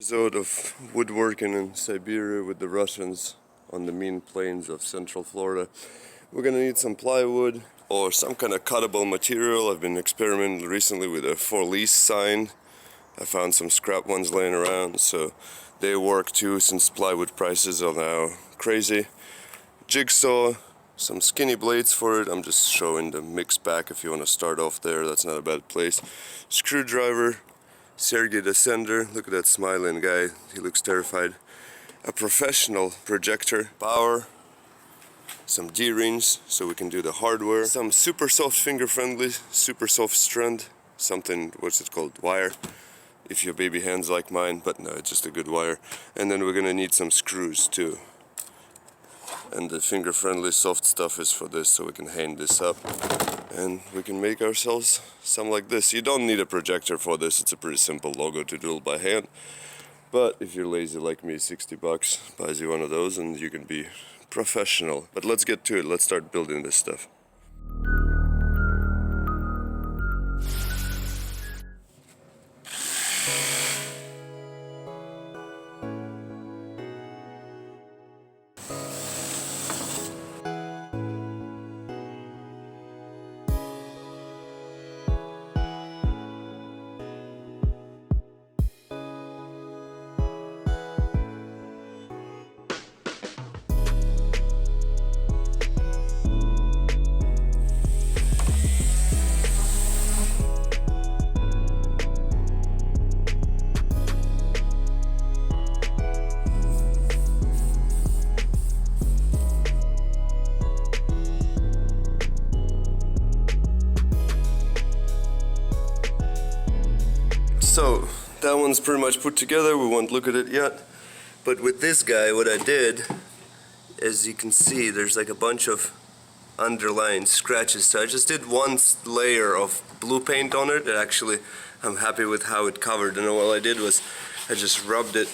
Episode of woodworking in Siberia with the Russians on the mean plains of central Florida. We're gonna need some plywood or some kind of cuttable material. I've been experimenting recently with a for lease sign. I found some scrap ones laying around, so they work too since plywood prices are now crazy. Jigsaw, some skinny blades for it. I'm just showing the mix pack if you want to start off there. That's not a bad place. Screwdriver, Sergey the sender. Look at that smiling guy. He looks terrified. A professional projector. Power. Some D-rings so we can do the hardware. Some super soft finger friendly, super soft strand. Something, what's it called? Wire. If your baby hands like mine, but no, it's just a good wire. And then we're gonna need some screws too. And the finger friendly soft stuff is for this, so we can hang this up. And we can make ourselves some like this. You don't need a projector for this, it's a pretty simple logo to do by hand. But if you're lazy like me, 60 bucks buys you one of those and you can be professional. But let's get to it, let's start building this stuff. So that one's pretty much put together, we won't look at it yet. But with this guy, what I did, as you can see, there's like a bunch of underlying scratches. So I just did one layer of blue paint on it, and actually I'm happy with how it covered. And all I did was I just rubbed it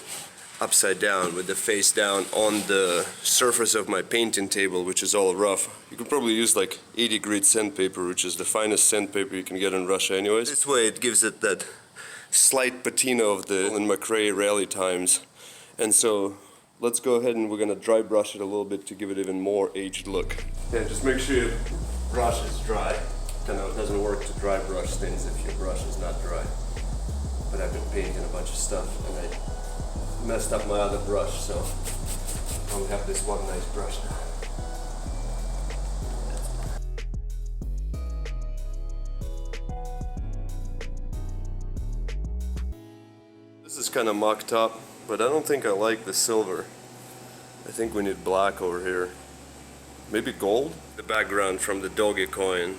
upside down with the face down on the surface of my painting table, which is all rough. You could probably use like 80 grit sandpaper, which is the finest sandpaper you can get in Russia anyways. This way it gives it that slight patina of the Colin McRae rally times. And so let's go ahead and we're gonna dry brush it a little bit to give it even more aged look. Yeah, just make sure your brush is dry. I know it doesn't work to dry brush things if your brush is not dry. But I've been painting a bunch of stuff and I messed up my other brush, so I only have this one nice brush now. This is kind of mocked up, but I don't think I like the silver. I think we need black over here. Maybe gold? The background from the doggy coin.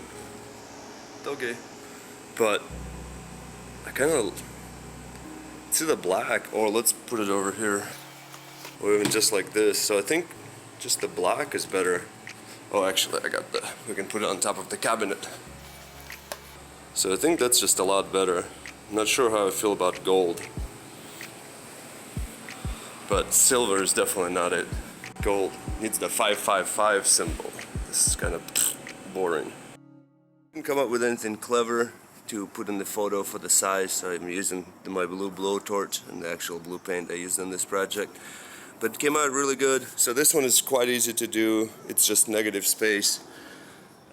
Doggy. But I kind of... It's either black or let's put it over here. Or even just like this. So I think just the black is better. Oh, actually I got the... We can put it on top of the cabinet. So I think that's just a lot better. I'm not sure how I feel about gold. But silver is definitely not it. Gold needs the 555 symbol. This is kind of boring. Didn't come up with anything clever to put in the photo for the size, so I'm using my blue blowtorch and the actual blue paint I used in this project. But it came out really good. So this one is quite easy to do. It's just negative space.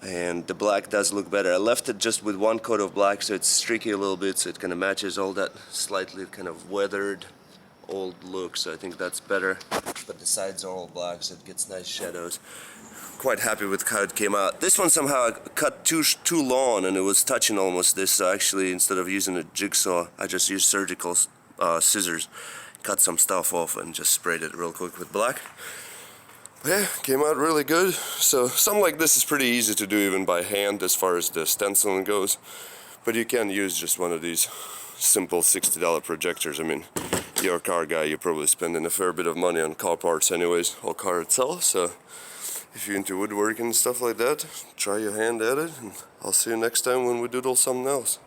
And the black does look better. I left it just with one coat of black, so it's streaky a little bit, so it kind of matches all that slightly kind of weathered old look, so I think that's better. But the sides are all black, so it gets nice shadows. Quite happy with how it came out. This one somehow I cut too long and it was touching almost this, so actually instead of using a jigsaw I just used surgical scissors, cut some stuff off and just sprayed it real quick with black. But yeah, came out really good. So something like this is pretty easy to do even by hand as far as the stenciling goes, but you can use just one of these simple $60 projectors. I mean, you're a car guy, you're probably spending a fair bit of money on car parts anyways, or car itself, so if you're into woodworking and stuff like that, try your hand at it, and I'll see you next time when we doodle something else.